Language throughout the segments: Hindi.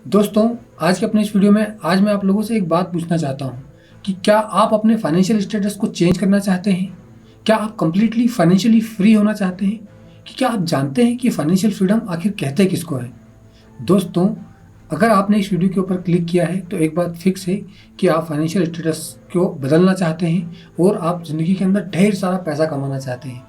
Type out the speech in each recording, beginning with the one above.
दोस्तों, आज के अपने इस वीडियो में आज मैं आप लोगों से एक बात पूछना चाहता हूँ कि क्या आप अपने फाइनेंशियल स्टेटस को चेंज करना चाहते हैं? क्या आप कंप्लीटली फाइनेंशियली फ्री होना चाहते हैं? कि क्या आप जानते हैं कि फाइनेंशियल फ्रीडम आखिर कहते किसको है? दोस्तों, अगर आपने इस वीडियो के ऊपर क्लिक किया है तो एक बात फिक्स है कि आप फाइनेंशियल स्टेटस को बदलना चाहते हैं और आप ज़िंदगी के अंदर ढेर सारा पैसा कमाना चाहते हैं।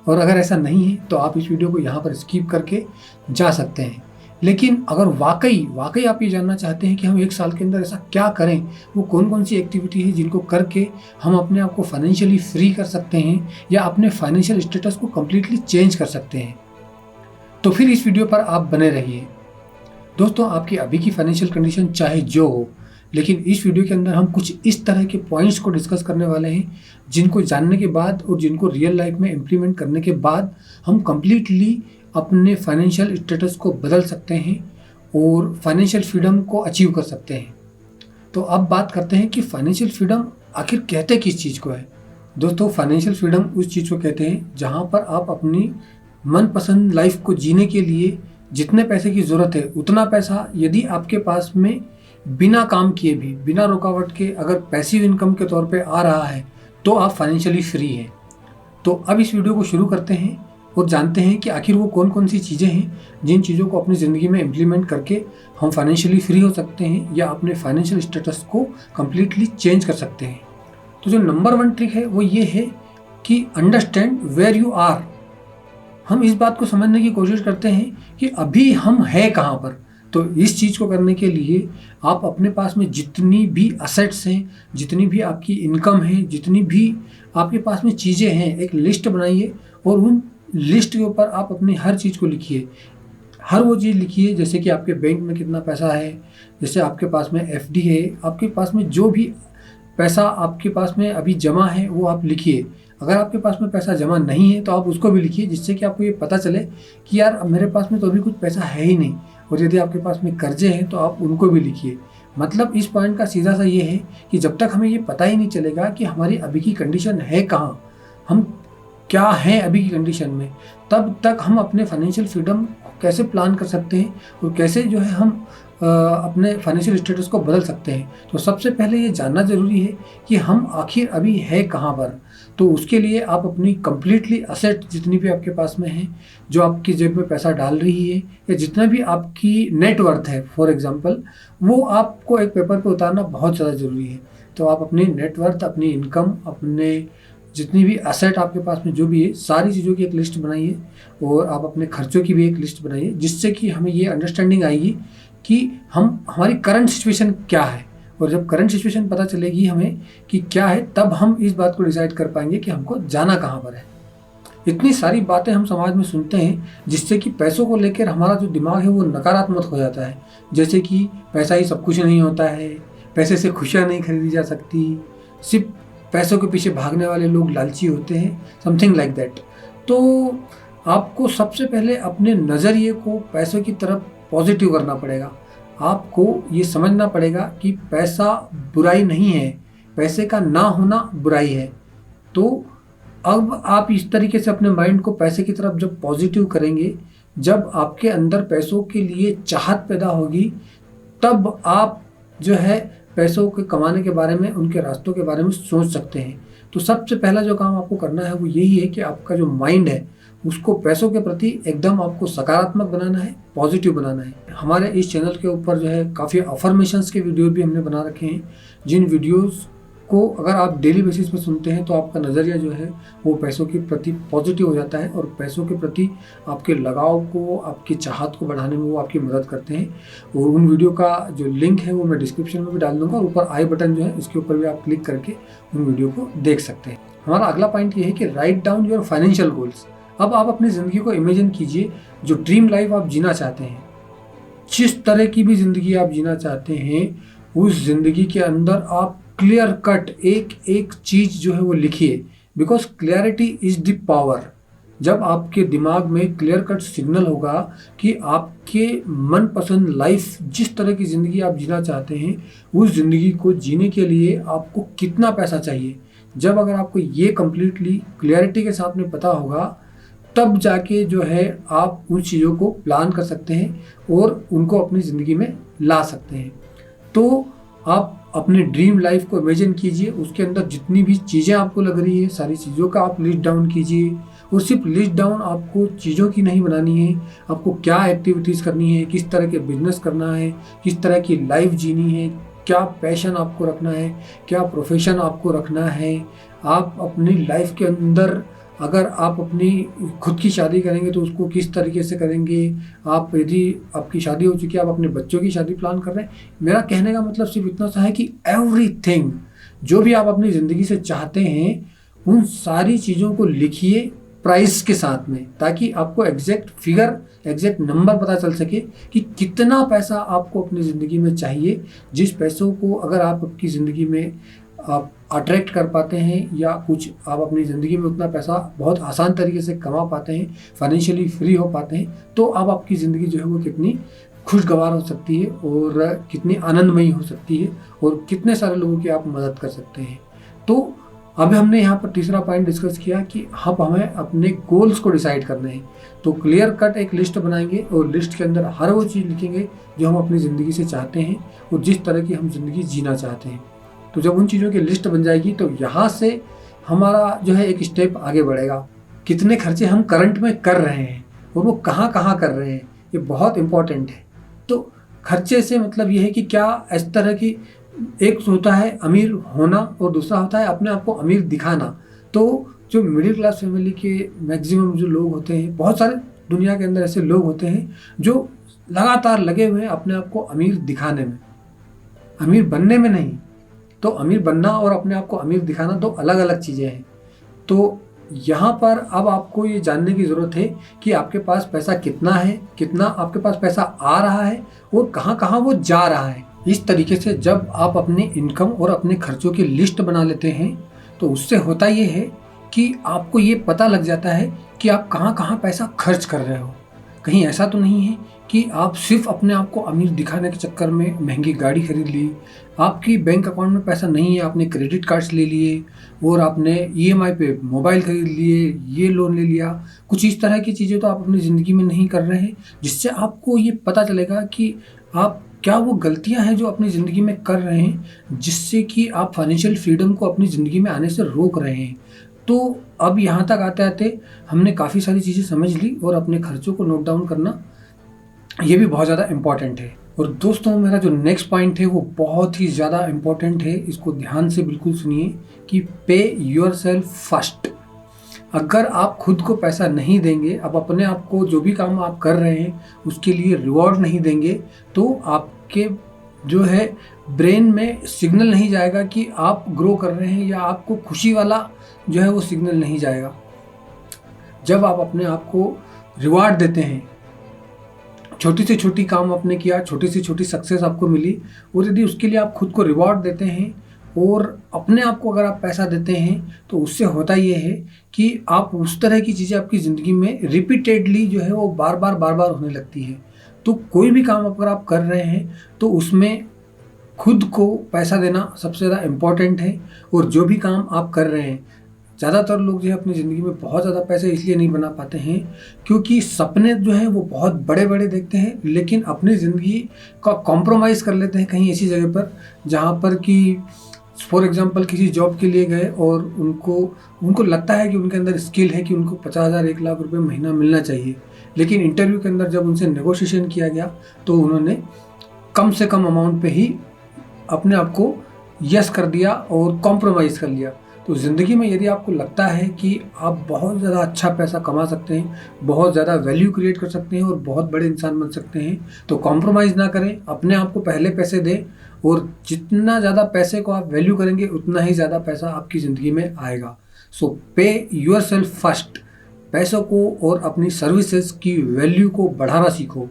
और अगर ऐसा नहीं है तो आप इस वीडियो को यहाँ पर स्किप करके जा सकते हैं। लेकिन अगर वाकई आप ये जानना चाहते हैं कि हम एक साल के अंदर ऐसा क्या करें, वो कौन कौन सी एक्टिविटी है जिनको करके हम अपने आप को फाइनेंशियली फ्री कर सकते हैं या अपने फाइनेंशियल स्टेटस को कम्प्लीटली चेंज कर सकते हैं, तो फिर इस वीडियो पर आप बने रहिए। दोस्तों, आपकी अभी की फाइनेंशियल कंडीशन चाहे जो हो, लेकिन इस वीडियो के अंदर हम कुछ इस तरह के पॉइंट्स को डिस्कस करने वाले हैं जिनको जानने के बाद और जिनको रियल लाइफ में इम्प्लीमेंट करने के बाद हम कम्प्लीटली अपने फाइनेंशियल स्टेटस को बदल सकते हैं और फाइनेंशियल फ्रीडम को अचीव कर सकते हैं। तो अब बात करते हैं कि फाइनेंशियल फ्रीडम आखिर कहते किस चीज़ को है। दोस्तों, फाइनेंशियल फ्रीडम उस चीज़ को कहते हैं जहाँ पर आप अपनी मनपसंद लाइफ को जीने के लिए जितने पैसे की ज़रूरत है उतना पैसा यदि आपके पास में बिना काम किए भी, बिना रुकावट के अगर पैसिव इनकम के तौर पे आ रहा है तो आप फाइनेंशियली फ्री हैं। तो अब इस वीडियो को शुरू करते हैं और जानते हैं कि आखिर वो कौन कौन सी चीज़ें हैं जिन चीज़ों को अपनी ज़िंदगी में इम्प्लीमेंट करके हम फाइनेंशियली फ्री हो सकते हैं या अपने फाइनेंशियल स्टेटस को कम्प्लीटली चेंज कर सकते हैं। तो जो नंबर 1 ट्रिक है वो ये है कि अंडरस्टैंड वेयर यू आर। हम इस बात को समझने की कोशिश करते हैं कि अभी हम हैं कहाँ पर। तो इस चीज़ को करने के लिए आप अपने पास में जितनी भी असेट्स हैं, जितनी भी आपकी इनकम है, जितनी भी आपके पास में चीज़ें हैं, एक लिस्ट बनाइए और उन लिस्ट के ऊपर आप अपनी हर चीज़ को लिखिए। हर वो चीज़ लिखिए जैसे कि आपके बैंक में कितना पैसा है, जैसे आपके पास में एफडी है, आपके पास में जो भी पैसा आपके पास में अभी जमा है वो आप लिखिए। अगर आपके पास में पैसा जमा नहीं है तो आप उसको भी लिखिए, जिससे कि आपको ये पता चले कि यार मेरे पास में तो अभी कुछ पैसा है ही नहीं। और यदि आपके पास में कर्जे हैं तो आप उनको भी लिखिए। मतलब इस पॉइंट का सीधा सा ये है कि जब तक हमें ये पता ही नहीं चलेगा कि हमारी अभी की कंडीशन है कहाँ, हम क्या है अभी की कंडीशन में, तब तक हम अपने फाइनेंशियल फ्रीडम कैसे प्लान कर सकते हैं और कैसे जो है हम अपने फाइनेंशियल स्टेटस को बदल सकते हैं। तो सबसे पहले ये जानना ज़रूरी है कि हम आखिर अभी है कहाँ पर। तो उसके लिए आप अपनी कम्प्लीटली असेट जितनी भी आपके पास में है, जो आपकी जेब में पैसा डाल रही है या जितना भी आपकी नेटवर्थ है फॉर एग्जांपल, वो आपको एक पेपर पे उतारना बहुत ज़्यादा ज़रूरी है। तो आप अपनी नेटवर्थ, अपनी इनकम, अपने जितनी भी असेट आपके पास में जो भी है, सारी चीज़ों की एक लिस्ट बनाइए और आप अपने खर्चों की भी एक लिस्ट बनाइए, जिससे कि हमें ये अंडरस्टैंडिंग आएगी कि हमारी करंट सिचुएशन क्या है। और जब करंट सिचुएशन पता चलेगी हमें कि क्या है, तब हम इस बात को डिसाइड कर पाएंगे कि हमको जाना कहाँ पर है। इतनी सारी बातें हम समाज में सुनते हैं जिससे कि पैसों को लेकर हमारा जो दिमाग है वो नकारात्मक हो जाता है। जैसे कि पैसा ही सब कुछ नहीं होता है, पैसे से खुशियाँ नहीं खरीदी जा सकती, सिर्फ पैसों के पीछे भागने वाले लोग लालची होते हैं, समथिंग लाइक दैट। तो आपको सबसे पहले अपने नज़रिए को पैसों की तरफ पॉजिटिव करना पड़ेगा। आपको ये समझना पड़ेगा कि पैसा बुराई नहीं है, पैसे का ना होना बुराई है। तो अब आप इस तरीके से अपने माइंड को पैसे की तरफ जब पॉजिटिव करेंगे, जब आपके अंदर पैसों के लिए चाहत पैदा होगी, तब आप जो है पैसों के कमाने के बारे में, उनके रास्तों के बारे में सोच सकते हैं। तो सबसे पहला जो काम आपको करना है वो यही है कि आपका जो माइंड है उसको पैसों के प्रति एकदम आपको सकारात्मक बनाना है, पॉजिटिव बनाना है। हमारे इस चैनल के ऊपर जो है काफ़ी अफर्मेशंस के वीडियो भी हमने बना रखे हैं, जिन वीडियोस को अगर आप डेली बेसिस पे सुनते हैं तो आपका नज़रिया जो है वो पैसों के प्रति पॉजिटिव हो जाता है और पैसों के प्रति आपके लगाव को, आपकी चाहत को बढ़ाने में वो आपकी मदद करते हैं। और उन वीडियो का जो लिंक है वो मैं डिस्क्रिप्शन में भी डाल दूँगा और ऊपर आई बटन जो है उसके ऊपर भी आप क्लिक करके उन वीडियो को देख सकते हैं। हमारा अगला पॉइंट ये है कि write down your financial goals. अब आप अपनी ज़िंदगी को इमेजिन कीजिए, जो ड्रीम लाइफ आप जीना चाहते हैं, जिस तरह की भी ज़िंदगी आप जीना चाहते हैं, उस ज़िंदगी के अंदर आप क्लियर कट एक एक चीज़ जो है वो लिखिए, because clarity is the power. जब आपके दिमाग में क्लियर कट सिग्नल होगा कि आपके मनपसंद लाइफ, जिस तरह की ज़िंदगी आप जीना चाहते हैं, उस ज़िंदगी को जीने के लिए आपको कितना पैसा चाहिए, जब अगर आपको ये कम्प्लीटली क्लियरिटी के साथ में पता होगा, तब जाके जो है आप उन चीज़ों को प्लान कर सकते हैं और उनको अपनी ज़िंदगी में ला सकते हैं। तो आप अपने ड्रीम लाइफ को इमेजिन कीजिए, उसके अंदर जितनी भी चीज़ें आपको लग रही है सारी चीज़ों का आप लिस्ट डाउन कीजिए। और सिर्फ लिस्ट डाउन आपको चीज़ों की नहीं बनानी है, आपको क्या एक्टिविटीज़ करनी है, किस तरह के बिजनेस करना है, किस तरह की लाइफ जीनी है, क्या पैशन आपको रखना है, क्या प्रोफेशन आपको रखना है। आप अपनी लाइफ के अंदर अगर आप अपनी खुद की शादी करेंगे तो उसको किस तरीके से करेंगे। आप यदि आपकी शादी हो चुकी है, आप अपने बच्चों की शादी प्लान कर रहे हैं, मेरा कहने का मतलब सिर्फ इतना सा है कि एवरीथिंग जो भी आप अपनी ज़िंदगी से चाहते हैं उन सारी चीज़ों को लिखिए प्राइस के साथ में, ताकि आपको एग्जैक्ट फिगर, एग्जैक्ट नंबर पता चल सके कि कितना पैसा आपको अपनी ज़िंदगी में चाहिए। जिस पैसों को अगर आप आपकी ज़िंदगी में आप अट्रैक्ट कर पाते हैं या कुछ आप अपनी ज़िंदगी में उतना पैसा बहुत आसान तरीके से कमा पाते हैं, फाइनेंशियली फ्री हो पाते हैं, तो अब आपकी ज़िंदगी जो है वो कितनी खुशगवार हो सकती है और कितनी आनंदमयी हो सकती है और कितने सारे लोगों की आप मदद कर सकते हैं। तो अभी हमने यहाँ पर तीसरा पॉइंट डिस्कस किया कि हमें अपने गोल्स को डिसाइड करने हैं। तो क्लियर कट एक लिस्ट बनाएंगे और लिस्ट के अंदर हर वो चीज़ लिखेंगे जो हम अपनी ज़िंदगी से चाहते हैं और जिस तरह की हम ज़िंदगी जीना चाहते हैं। तो जब उन चीज़ों की लिस्ट बन जाएगी तो यहाँ से हमारा जो है एक स्टेप आगे बढ़ेगा। कितने खर्चे हम करंट में कर रहे हैं और वो कहाँ कहाँ कर रहे हैं, ये बहुत इम्पॉर्टेंट है। तो खर्चे से मतलब ये है कि क्या इस तरह की, एक होता है अमीर होना और दूसरा होता है अपने आप को अमीर दिखाना। तो जो मिडिल क्लास फैमिली के मैक्सिमम जो लोग होते हैं, बहुत सारे दुनिया के अंदर ऐसे लोग होते हैं जो लगातार लगे हुए हैं अपने आप को अमीर दिखाने में, अमीर बनने में नहीं। तो अमीर बनना और अपने आप को अमीर दिखाना दो अलग अलग चीज़ें हैं। तो यहाँ पर अब आपको ये जानने की ज़रूरत है कि आपके पास पैसा कितना है, कितना आपके पास पैसा आ रहा है और कहाँ कहाँ वो जा रहा है। इस तरीके से जब आप अपनी इनकम और अपने खर्चों की लिस्ट बना लेते हैं तो उससे होता ये है कि आपको ये पता लग जाता है कि आप कहाँ कहाँ पैसा खर्च कर रहे हो। कहीं ऐसा तो नहीं है कि आप सिर्फ अपने आप को अमीर दिखाने के चक्कर में महंगी गाड़ी खरीद ली, आपकी बैंक अकाउंट में पैसा नहीं है, आपने क्रेडिट कार्ड्स ले लिए और आपने EMI पे मोबाइल खरीद लिए, ये लोन ले लिया। कुछ इस तरह की चीज़ें तो आप अपनी ज़िंदगी में नहीं कर रहे हैं, जिससे आपको ये पता चलेगा कि आप क्या वो गलतियां हैं जो अपनी ज़िंदगी में कर रहे हैं, जिससे कि आप फाइनेंशियल फ्रीडम को अपनी ज़िंदगी में आने से रोक रहे हैं। तो अब यहाँ तक आते आते हमने काफ़ी सारी चीज़ें समझ ली और अपने खर्चों को नोट डाउन करना ये भी बहुत ज़्यादा इम्पॉर्टेंट है। और दोस्तों, मेरा जो नेक्स्ट पॉइंट है वो बहुत ही ज़्यादा इम्पॉर्टेंट है, इसको ध्यान से बिल्कुल सुनिए कि पे योरसेल्फ फर्स्ट। अगर आप खुद को पैसा नहीं देंगे, अब अपने आप को जो भी काम आप कर रहे हैं उसके लिए रिवॉर्ड नहीं देंगे, तो आपके जो है ब्रेन में सिग्नल नहीं जाएगा कि आप ग्रो कर रहे हैं, या आपको खुशी वाला जो है वो सिग्नल नहीं जाएगा। जब आप अपने आप को रिवॉर्ड देते हैं, छोटी से छोटी काम आपने किया, छोटी से छोटी सक्सेस आपको मिली, और यदि उसके लिए आप खुद को रिवॉर्ड देते हैं और अपने आप को अगर आप पैसा देते हैं, तो उससे होता ये है कि आप उस तरह की चीज़ें आपकी ज़िंदगी में रिपीटेडली जो है वो बार बार होने लगती है। तो कोई भी काम अगर आप कर रहे हैं तो उसमें खुद को पैसा देना सबसे ज़्यादा इम्पॉर्टेंट है। और जो भी काम आप कर रहे हैं, ज़्यादातर लोग जो है अपनी ज़िंदगी में बहुत ज़्यादा पैसे इसलिए नहीं बना पाते हैं क्योंकि सपने जो हैं वो बहुत बड़े बड़े देखते हैं, लेकिन अपनी ज़िंदगी का कॉम्प्रोमाइज़ कर लेते हैं कहीं ऐसी जगह पर जहाँ पर कि फॉर एग्जांपल किसी जॉब के लिए गए और उनको लगता है कि उनके अंदर स्किल है कि उनको 50,000 1 लाख रुपए महीना मिलना चाहिए, लेकिन इंटरव्यू के अंदर जब उनसे नेगोशिएशन किया गया तो उन्होंने कम से कम अमाउंट पे ही अपने आप को यस कर दिया और कॉम्प्रोमाइज़ कर लिया। तो ज़िंदगी में यदि आपको लगता है कि आप बहुत ज़्यादा अच्छा पैसा कमा सकते हैं, बहुत ज़्यादा वैल्यू क्रिएट कर सकते हैं और बहुत बड़े इंसान बन सकते हैं, तो कॉम्प्रोमाइज़ ना करें, अपने आप को पहले पैसे दें, और जितना ज़्यादा पैसे को आप वैल्यू करेंगे उतना ही ज़्यादा पैसा आपकी ज़िंदगी में आएगा। सो पे योरसेल्फ फर्स्ट। पैसों को और अपनी सर्विसेज की वैल्यू को बढ़ाना सीखो,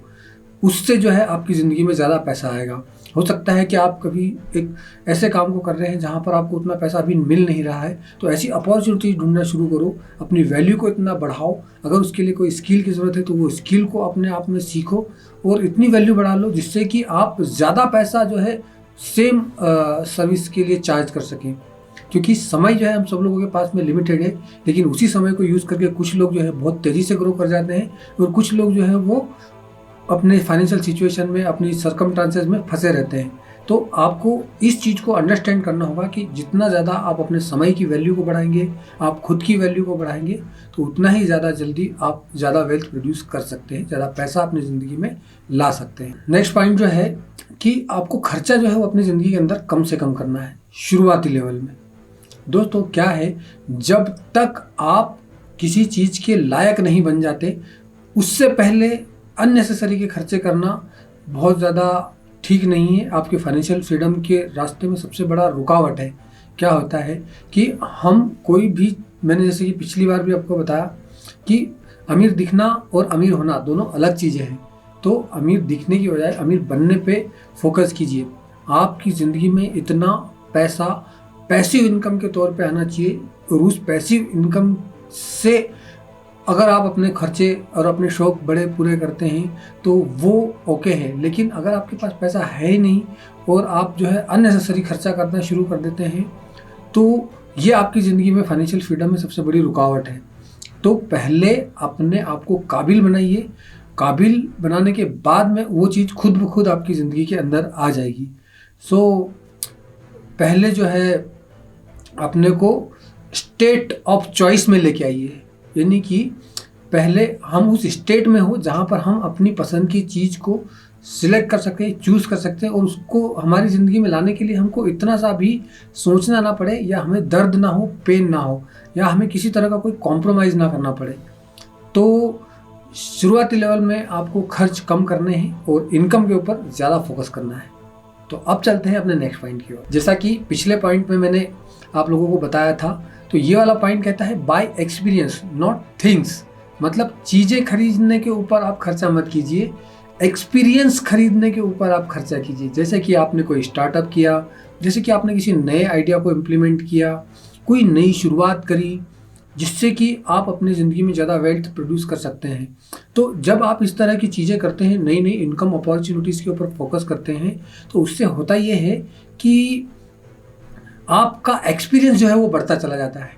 उससे जो है आपकी ज़िंदगी में ज़्यादा पैसा आएगा। हो सकता है कि आप कभी एक ऐसे काम को कर रहे हैं जहाँ पर आपको उतना पैसा अभी मिल नहीं रहा है, तो ऐसी अपॉर्चुनिटी ढूंढना शुरू करो, अपनी वैल्यू को इतना बढ़ाओ। अगर उसके लिए कोई स्किल की ज़रूरत है तो वो स्किल को अपने आप में सीखो और इतनी वैल्यू बढ़ा लो जिससे कि आप ज़्यादा पैसा जो है सेम सर्विस के लिए चार्ज कर सकें। क्योंकि समय जो है हम सब लोगों के पास में लिमिटेड है, लेकिन उसी समय को यूज़ करके कुछ लोग जो है बहुत तेज़ी से ग्रो कर जाते हैं और कुछ लोग जो है वो अपने फाइनेंशियल सिचुएशन में, अपनी सर्कमस्टांसेस में फंसे रहते हैं। तो आपको इस चीज़ को अंडरस्टैंड करना होगा कि जितना ज़्यादा आप अपने समय की वैल्यू को बढ़ाएंगे, आप खुद की वैल्यू को बढ़ाएंगे, तो उतना ही ज़्यादा जल्दी आप ज़्यादा वेल्थ प्रोड्यूस कर सकते हैं, ज़्यादा पैसा अपनी ज़िंदगी में ला सकते हैं। नेक्स्ट पॉइंट जो है कि आपको खर्चा जो है वो अपनी ज़िंदगी के अंदर कम से कम करना है शुरुआती लेवल में। दोस्तों क्या है, जब तक आप किसी चीज़ के लायक नहीं बन जाते, उससे पहले अननेसेसरी के खर्चे करना बहुत ज़्यादा ठीक नहीं है। आपके फाइनेंशियल फ्रीडम के रास्ते में सबसे बड़ा रुकावट है। क्या होता है कि हम कोई भी, मैंने जैसे कि पिछली बार भी आपको बताया कि अमीर दिखना और अमीर होना दोनों अलग चीज़ें हैं। तो अमीर दिखने की बजाय अमीर बनने पे फोकस कीजिए। आपकी ज़िंदगी में इतना पैसा पैसिव इनकम के तौर पे आना चाहिए, और उस पैसिव इनकम से अगर आप अपने खर्चे और अपने शौक बड़े पूरे करते हैं तो वो ओके है। लेकिन अगर आपके पास पैसा है ही नहीं और आप जो है अननेसेसरी खर्चा करना शुरू कर देते हैं, तो ये आपकी ज़िंदगी में फाइनेंशियल फ्रीडम में सबसे बड़ी रुकावट है। तो पहले अपने आप को काबिल बनाइए। काबिल बनाने के बाद में वो चीज़ खुद ब खुद आपकी ज़िंदगी के अंदर आ जाएगी। पहले जो है अपने को स्टेट ऑफ चॉइस में लेके आइए, यानी कि पहले हम उस स्टेट में हो जहाँ पर हम अपनी पसंद की चीज़ को सिलेक्ट कर सकते हैं, चूज़ कर सकते हैं, और उसको हमारी ज़िंदगी में लाने के लिए हमको इतना सा भी सोचना ना पड़े, या हमें दर्द ना हो, पेन ना हो, या हमें किसी तरह का कोई कॉम्प्रोमाइज़ ना करना पड़े। तो शुरुआती लेवल में आपको खर्च कम करने हैं और इनकम के ऊपर ज़्यादा फोकस करना है। तो अब चलते हैं अपने नेक्स्ट पॉइंट की ओर। जैसा कि पिछले पॉइंट में मैंने आप लोगों को बताया था, तो ये वाला पॉइंट कहता है बाय एक्सपीरियंस नॉट थिंग्स। मतलब चीज़ें खरीदने के ऊपर आप खर्चा मत कीजिए, एक्सपीरियंस खरीदने के ऊपर आप खर्चा कीजिए। जैसे कि आपने कोई स्टार्टअप किया, जैसे कि आपने किसी नए आइडिया को इम्प्लीमेंट किया, कोई नई शुरुआत करी, जिससे कि आप अपनी ज़िंदगी में ज़्यादा वेल्थ प्रोड्यूस कर सकते हैं। तो जब आप इस तरह की चीज़ें करते हैं, नई नई इनकम अपॉर्चुनिटीज़ के ऊपर फोकस करते हैं, तो उससे होता ये है कि आपका एक्सपीरियंस जो है वो बढ़ता चला जाता है।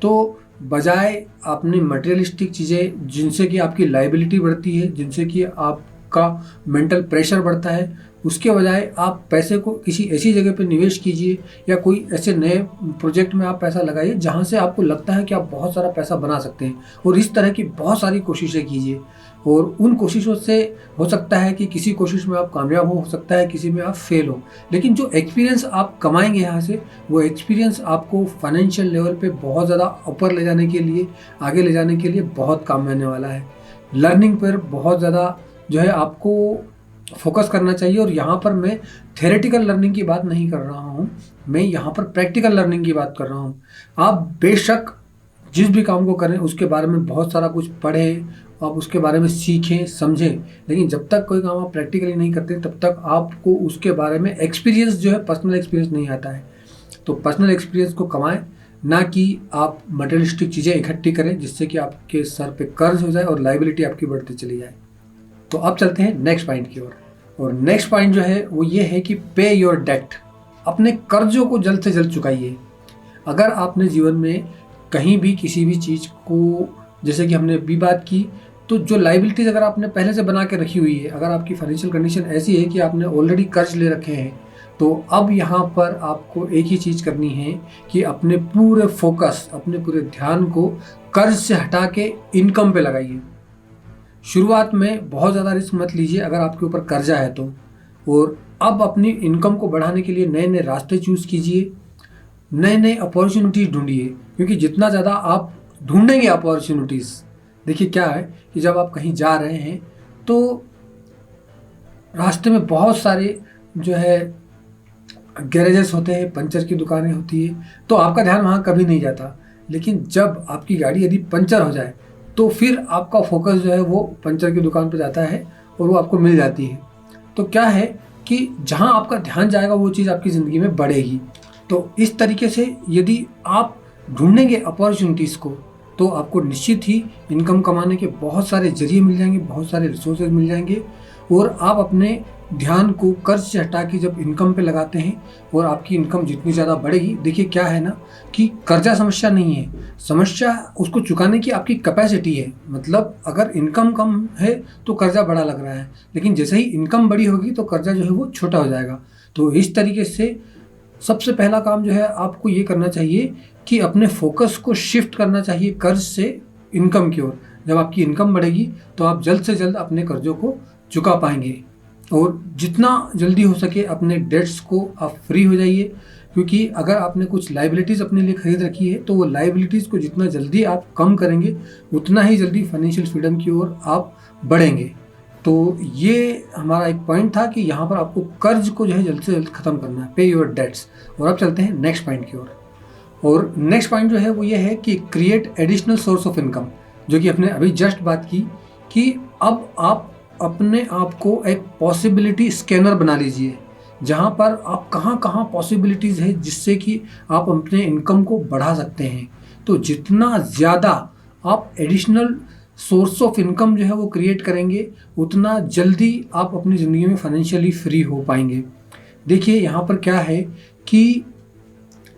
तो बजाय अपनी मटेरियलिस्टिक चीज़ें जिनसे कि आपकी लायबिलिटी बढ़ती है, जिनसे कि आपका मेंटल प्रेशर बढ़ता है, उसके बजाय आप पैसे को किसी ऐसी जगह पे निवेश कीजिए, या कोई ऐसे नए प्रोजेक्ट में आप पैसा लगाइए जहाँ से आपको लगता है कि आप बहुत सारा पैसा बना सकते हैं। और इस तरह की बहुत सारी कोशिशें कीजिए, और उन कोशिशों से हो सकता है कि किसी कोशिश में आप कामयाब हो सकता है किसी में आप फेल हो, लेकिन जो एक्सपीरियंस आप कमाएंगे यहाँ से, वो एक्सपीरियंस आपको फाइनेंशियल लेवल पे बहुत ज़्यादा ऊपर ले जाने के लिए, आगे ले जाने के लिए बहुत काम आने वाला है। लर्निंग पर बहुत ज़्यादा जो है आपको फोकस करना चाहिए। और यहाँ पर मैं थ्योरेटिकल लर्निंग की बात नहीं कर रहा हूँ, मैं यहाँ पर प्रैक्टिकल लर्निंग की बात कर रहा हूँ। आप बेशक जिस भी काम को करें उसके बारे में बहुत सारा कुछ पढ़ें, आप उसके बारे में सीखें, समझें, लेकिन जब तक कोई काम आप प्रैक्टिकली नहीं करते तब तक आपको उसके बारे में एक्सपीरियंस जो है, पर्सनल एक्सपीरियंस नहीं आता है। तो पर्सनल एक्सपीरियंस को कमाएं, ना कि आप मटेरियलिस्टिक चीज़ें इकट्ठी करें जिससे कि आपके सर पे कर्ज हो जाए और लायबिलिटी आपकी बढ़ती चली जाए। तो अब चलते हैं नेक्स्ट पॉइंट की ओर। और नेक्स्ट पॉइंट जो है वो ये है कि पे योर डेट। अपने कर्जों को जल्द से जल्द चुकाइए। अगर आपने जीवन में कहीं भी किसी भी चीज़ को, जैसे कि हमने अभी बात की, तो जो लायबिलिटीज़ अगर आपने पहले से बना के रखी हुई है, अगर आपकी फाइनेंशियल कंडीशन ऐसी है कि आपने ऑलरेडी कर्ज ले रखे हैं, तो अब यहाँ पर आपको एक ही चीज़ करनी है कि अपने पूरे फोकस, अपने पूरे ध्यान को कर्ज से हटा के इनकम पे लगाइए। शुरुआत में बहुत ज़्यादा रिस्क मत लीजिए अगर आपके ऊपर कर्जा है तो। और अब अपनी इनकम को बढ़ाने के लिए नए नए रास्ते चूज़ कीजिए, नए नए अपॉर्चुनिटीज़ ढूंढिए, क्योंकि जितना ज़्यादा आप ढूंढेंगे अपॉर्चुनिटीज़, देखिए क्या है कि जब आप कहीं जा रहे हैं तो रास्ते में बहुत सारे जो है गैरेजेस होते हैं, पंचर की दुकानें होती है, तो आपका ध्यान वहाँ कभी नहीं जाता। लेकिन जब आपकी गाड़ी यदि पंचर हो जाए तो फिर आपका फोकस जो है वो पंचर की दुकान पर जाता है और वो आपको मिल जाती है। तो क्या है कि जहाँ आपका ध्यान जाएगा वो चीज़ आपकी ज़िंदगी में बढ़ेगी। तो इस तरीके से यदि आप ढूंढेंगे अपॉर्चुनिटीज़ को, तो आपको निश्चित ही इनकम कमाने के बहुत सारे जरिए मिल जाएंगे, बहुत सारे रिसोर्सेज मिल जाएंगे, और आप अपने ध्यान को कर्ज से हटा के जब इनकम पे लगाते हैं और आपकी इनकम जितनी ज़्यादा बढ़ेगी, देखिए क्या है ना कि कर्जा समस्या नहीं है, समस्या उसको चुकाने की आपकी कैपेसिटी है। मतलब अगर इनकम कम है तो कर्जा बड़ा लग रहा है, लेकिन जैसे ही इनकम बड़ी होगी तो कर्जा जो है वो छोटा हो जाएगा। तो इस तरीके से सबसे पहला काम जो है आपको ये करना चाहिए कि अपने फोकस को शिफ्ट करना चाहिए कर्ज से इनकम की ओर। जब आपकी इनकम बढ़ेगी तो आप जल्द से जल्द अपने कर्जों को चुका पाएंगे और जितना जल्दी हो सके अपने डेट्स को आप फ्री हो जाइए, क्योंकि अगर आपने कुछ लाइबिलिटीज़ अपने लिए खरीद रखी है तो वो लाइबिलिटीज़ को जितना जल्दी आप कम करेंगे उतना ही जल्दी फाइनेंशियल फ्रीडम की ओर आप बढ़ेंगे। तो ये हमारा एक पॉइंट था कि यहाँ पर आपको कर्ज को जो है जल्द से जल्द ख़त्म करना है, पे योर डेट्स। और अब चलते हैं नेक्स्ट पॉइंट की ओर। और नेक्स्ट पॉइंट जो है वो ये है कि create additional source of income, जो कि अपने अभी जस्ट बात की कि अब आप अपने आप को एक पॉसिबिलिटी स्कैनर बना लीजिए, जहाँ पर आप कहाँ कहाँ पॉसिबिलिटीज़ है जिससे कि आप अपने इनकम को बढ़ा सकते हैं। तो जितना ज़्यादा आप एडिशनल सोर्स ऑफ इनकम जो है वो क्रिएट करेंगे उतना जल्दी आप अपनी ज़िंदगी में फाइनेंशियली फ्री हो पाएंगे। देखिए यहाँ पर क्या है कि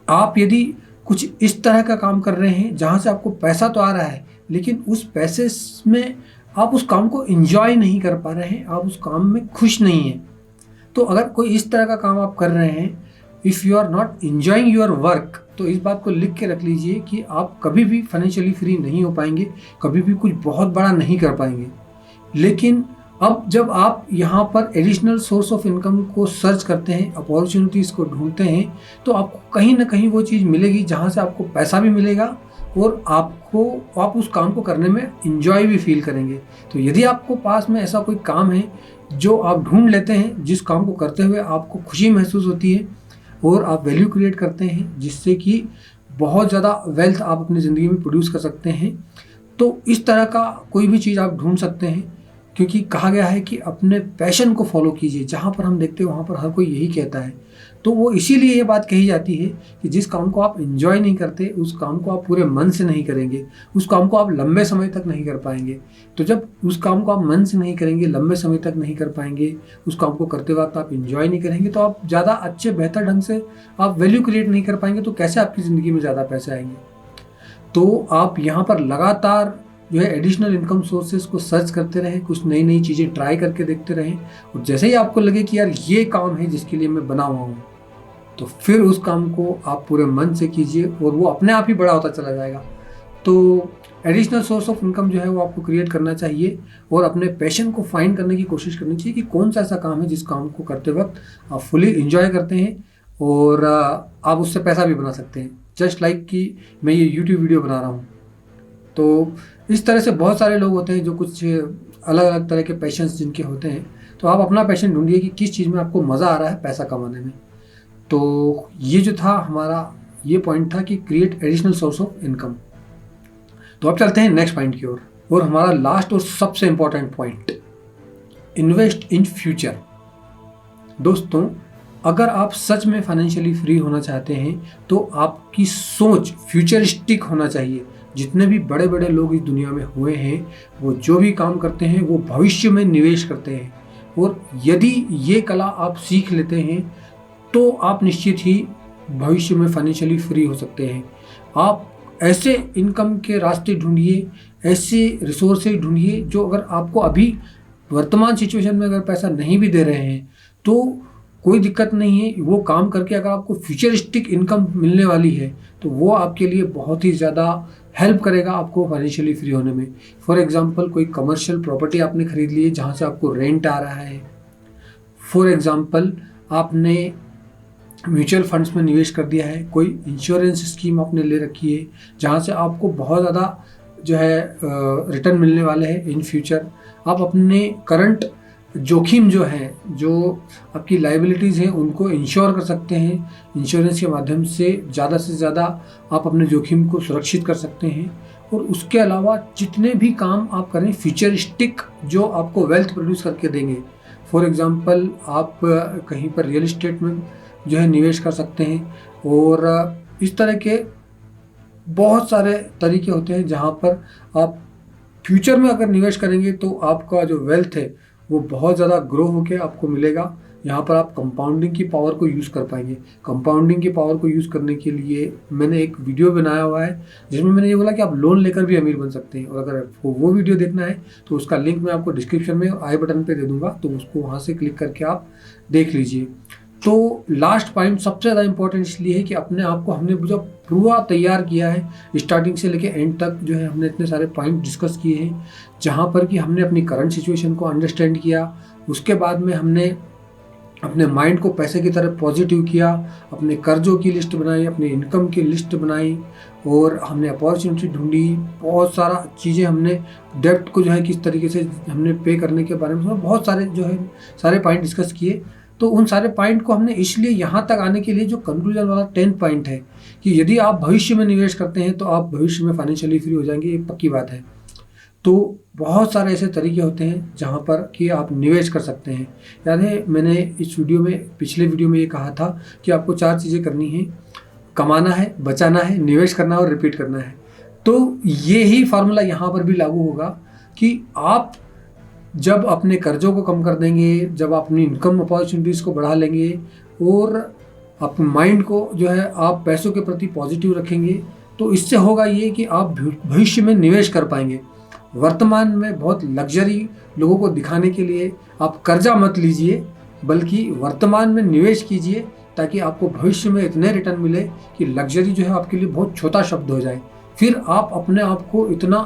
आप यदि कुछ इस तरह का काम कर रहे हैं जहाँ से आपको पैसा तो आ रहा है, लेकिन उस पैसे में आप उस काम को एंजॉय नहीं कर पा रहे हैं, आप उस काम में खुश नहीं हैं। तो अगर कोई इस तरह का काम आप कर रहे हैं, if you are not enjoying your work, तो इस बात को लिख के रख लीजिए कि आप कभी भी फाइनेंशियली फ्री नहीं हो पाएंगे, कभी भी कुछ बहुत बड़ा नहीं कर पाएंगे। लेकिन अब जब आप यहाँ पर एडिशनल सोर्स ऑफ इनकम को सर्च करते हैं, अपॉर्चुनिटीज़ को ढूंढते हैं, तो आपको कहीं ना कहीं वो चीज़ मिलेगी जहाँ से आपको पैसा भी मिलेगा और आप उस काम को करने में इंजॉय भी फील करेंगे। तो यदि आपको पास में ऐसा कोई काम है जो आप ढूंढ लेते हैं, जिस काम को करते हुए आपको खुशी महसूस होती है और आप वैल्यू क्रिएट करते हैं जिससे कि बहुत ज़्यादा वेल्थ आप अपनी ज़िंदगी में प्रोड्यूस कर सकते हैं, तो इस तरह का कोई भी चीज़ आप ढूंढ सकते हैं। क्योंकि कहा गया है कि अपने पैशन को फॉलो कीजिए, जहाँ पर हम देखते हैं वहाँ पर हर कोई यही कहता है। तो वो इसीलिए ये बात कही जाती है कि जिस काम को आप एंजॉय नहीं करते उस काम को आप पूरे मन से नहीं करेंगे, उस काम को आप लंबे समय तक नहीं कर पाएंगे। तो जब उस काम को आप मन से नहीं करेंगे, लंबे समय तक नहीं कर पाएंगे, उस काम को करते वक्त आप एंजॉय नहीं करेंगे, तो आप ज़्यादा अच्छे बेहतर ढंग से आप वैल्यू क्रिएट नहीं कर पाएंगे। तो कैसे आपकी ज़िंदगी में ज़्यादा पैसे आएंगे? तो आप यहाँ पर लगातार जो है एडिशनल इनकम सोर्सेज को सर्च करते रहें, कुछ नई नई चीज़ें ट्राई करके देखते रहें, और जैसे ही आपको लगे कि यार ये काम है जिसके लिए मैं बना हुआ हूँ, तो फिर उस काम को आप पूरे मन से कीजिए और वो अपने आप ही बड़ा होता चला जाएगा। तो एडिशनल सोर्स ऑफ इनकम जो है वो आपको क्रिएट करना चाहिए और अपने पैशन को फाइंड करने की कोशिश करनी चाहिए कि कौन सा ऐसा काम है जिस काम को करते वक्त आप फुली इंजॉय करते हैं और आप उससे पैसा भी बना सकते हैं। जस्ट लाइक कि मैं ये यूट्यूब वीडियो बना रहा हूँ। तो इस तरह से बहुत सारे लोग होते हैं जो कुछ अलग अलग तरह के पैशंस जिनके होते हैं। तो आप अपना पैशन ढूंढिए कि किस चीज़ में आपको मज़ा आ रहा है पैसा कमाने में। तो ये जो था हमारा ये पॉइंट था कि create additional source of income. तो अब चलते हैं नेक्स्ट पॉइंट की ओर और हमारा लास्ट और सबसे important point, invest in future. दोस्तों, अगर आप सच में फाइनेंशियली फ्री होना चाहते हैं तो आपकी सोच फ्यूचरिस्टिक होना चाहिए। जितने भी बड़े बड़े लोग इस दुनिया में हुए हैं वो जो भी काम करते हैं वो भविष्य में निवेश करते हैं, और यदि ये कला आप सीख लेते हैं तो आप निश्चित ही भविष्य में फाइनेंशियली फ्री हो सकते हैं। आप ऐसे इनकम के रास्ते ढूंढिए, ऐसे रिसोर्सेज ढूंढिए जो अगर आपको अभी वर्तमान सिचुएशन में अगर पैसा नहीं भी दे रहे हैं तो कोई दिक्कत नहीं है। वो काम करके अगर आपको फ्यूचरिस्टिक इनकम मिलने वाली है तो वो आपके लिए बहुत ही ज़्यादा हेल्प करेगा आपको फाइनेंशियली फ्री होने में। फॉर एग्जांपल, कोई कमर्शियल प्रॉपर्टी आपने खरीद ली है जहाँ से आपको रेंट आ रहा है। फॉर एग्जांपल, आपने म्यूचुअल फंड्स में निवेश कर दिया है, कोई इंश्योरेंस स्कीम आपने ले रखी है जहाँ से आपको बहुत ज़्यादा जो है रिटर्न मिलने वाले हैं इन फ्यूचर। आप अपने करंट जोखिम जो है, जो आपकी लाइबिलिटीज़ हैं, उनको इंश्योर कर सकते हैं। इंश्योरेंस के माध्यम से ज़्यादा आप अपने जोखिम को सुरक्षित कर सकते हैं। और उसके अलावा जितने भी काम आप करें फ्यूचरिस्टिक जो आपको वेल्थ प्रोड्यूस करके देंगे। फॉर एग्जांपल, आप कहीं पर रियल इस्टेट में जो है निवेश कर सकते हैं, और इस तरह के बहुत सारे तरीके होते हैं जहाँ पर आप फ्यूचर में अगर निवेश करेंगे तो आपका जो वेल्थ है वो बहुत ज़्यादा ग्रो होकर आपको मिलेगा। यहाँ पर आप कंपाउंडिंग की पावर को यूज़ कर पाएंगे। कंपाउंडिंग की पावर को यूज़ करने के लिए मैंने एक वीडियो बनाया हुआ है जिसमें मैंने ये बोला कि आप लोन लेकर भी अमीर बन सकते हैं। और अगर आपको वो वीडियो देखना है तो उसका लिंक मैं आपको डिस्क्रिप्शन में आई बटन पे दे दूंगा, तो उसको वहाँ से क्लिक करके आप देख लीजिए। तो लास्ट पॉइंट सबसे ज़्यादा इंपॉर्टेंट इसलिए है कि अपने आप को हमने जो पूरा तैयार किया है, स्टार्टिंग से लेके एंड तक जो है हमने इतने सारे पॉइंट डिस्कस किए हैं, जहाँ पर कि हमने अपनी करंट सिचुएशन को अंडरस्टैंड किया। उसके बाद में हमने अपने माइंड को पैसे की तरफ पॉजिटिव किया, अपने कर्जों की लिस्ट बनाई, अपनी इनकम की लिस्ट बनाई, और हमने अपॉर्चुनिटी ढूंढी। बहुत सारा चीज़ें हमने डेब्ट को जो है किस तरीके से हमने पे करने के बारे में बहुत सारे जो है सारे पॉइंट डिस्कस किए। तो उन सारे पॉइंट को हमने इसलिए यहाँ तक आने के लिए जो कंक्लूजन वाला 10 पॉइंट है कि यदि आप भविष्य में निवेश करते हैं तो आप भविष्य में फाइनेंशियली फ्री हो जाएंगे, ये पक्की बात है। तो बहुत सारे ऐसे तरीके होते हैं जहाँ पर कि आप निवेश कर सकते हैं। याद है मैंने इस वीडियो में पिछले वीडियो में ये कहा था कि आपको 4 चीज़ें करनी है, कमाना है, बचाना है, निवेश करना है और रिपीट करना है। तो ये ही फार्मूला यहाँ पर भी लागू होगा कि आप जब अपने कर्जों को कम कर देंगे, जब अपनी इनकम अपॉर्चुनिटीज़ को बढ़ा लेंगे और अपने माइंड को जो है आप पैसों के प्रति पॉजिटिव रखेंगे, तो इससे होगा ये कि आप भविष्य में निवेश कर पाएंगे। वर्तमान में बहुत लग्जरी लोगों को दिखाने के लिए आप कर्जा मत लीजिए, बल्कि वर्तमान में निवेश कीजिए ताकि आपको भविष्य में इतने रिटर्न मिले कि लग्जरी जो है आपके लिए बहुत छोटा शब्द हो जाए। फिर आप अपने आप को इतना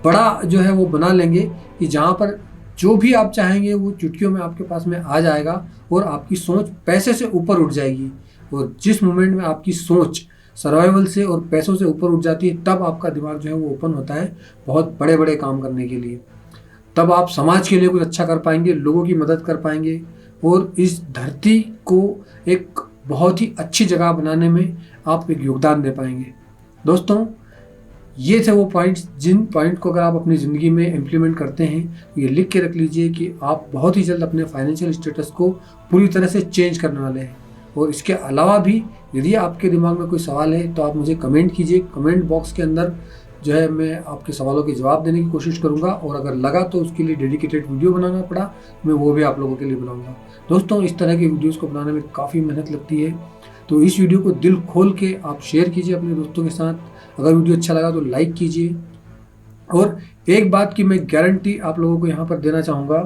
बड़ा जो है वो बना लेंगे कि जहाँ पर जो भी आप चाहेंगे वो चुटकियों में आपके पास में आ जाएगा और आपकी सोच पैसे से ऊपर उठ जाएगी। और जिस मोमेंट में आपकी सोच सर्वाइवल से और पैसों से ऊपर उठ जाती है, तब आपका दिमाग जो है वो ओपन होता है बहुत बड़े बड़े काम करने के लिए। तब आप समाज के लिए कुछ अच्छा कर पाएंगे, लोगों की मदद कर पाएंगे और इस धरती को एक बहुत ही अच्छी जगह बनाने में आप एक योगदान दे पाएंगे। दोस्तों, ये थे वो पॉइंट्स जिन पॉइंट को अगर आप अपनी ज़िंदगी में इम्प्लीमेंट करते हैं तो ये लिख के रख लीजिए कि आप बहुत ही जल्द अपने फाइनेंशियल स्टेटस को पूरी तरह से चेंज करने वाले हैं। और इसके अलावा भी यदि आपके दिमाग में कोई सवाल है तो आप मुझे कमेंट कीजिए। कमेंट बॉक्स के अंदर जो है मैं आपके सवालों के जवाब देने की कोशिश करूंगा, और अगर लगा तो उसके लिए डेडिकेटेड वीडियो बनाना पड़ा मैं वो भी आप लोगों के लिए बनाऊंगा। दोस्तों, इस तरह की वीडियोस को बनाने में काफ़ी मेहनत लगती है, तो इस वीडियो को दिल खोल के आप शेयर कीजिए अपने दोस्तों के साथ। अगर वीडियो अच्छा लगा तो लाइक कीजिए। और एक बात की मैं गारंटी आप लोगों को यहाँ पर देना चाहूँगा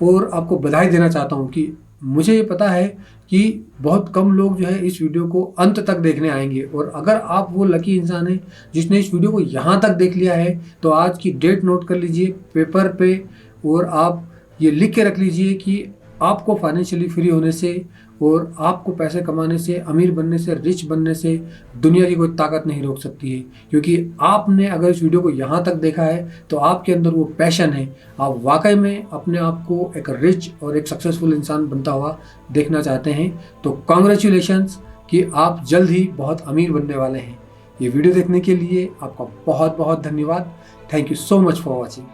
और आपको बधाई देना चाहता हूँ कि मुझे ये पता है कि बहुत कम लोग जो है इस वीडियो को अंत तक देखने आएंगे, और अगर आप वो लकी इंसान हैं जिसने इस वीडियो को यहाँ तक देख लिया है तो आज की डेट नोट कर लीजिए पेपर पे, और आप ये लिख के रख लीजिए कि आपको फाइनेंशियली फ्री होने से और आपको पैसे कमाने से, अमीर बनने से, रिच बनने से दुनिया की कोई ताकत नहीं रोक सकती है। क्योंकि आपने अगर इस वीडियो को यहाँ तक देखा है तो आपके अंदर वो पैशन है, आप वाकई में अपने आप को एक रिच और एक सक्सेसफुल इंसान बनता हुआ देखना चाहते हैं। तो कॉन्ग्रेचुलेशंस कि आप जल्द ही बहुत अमीर बनने वाले हैं। ये वीडियो देखने के लिए आपका बहुत बहुत धन्यवाद। Thank you so much for watching.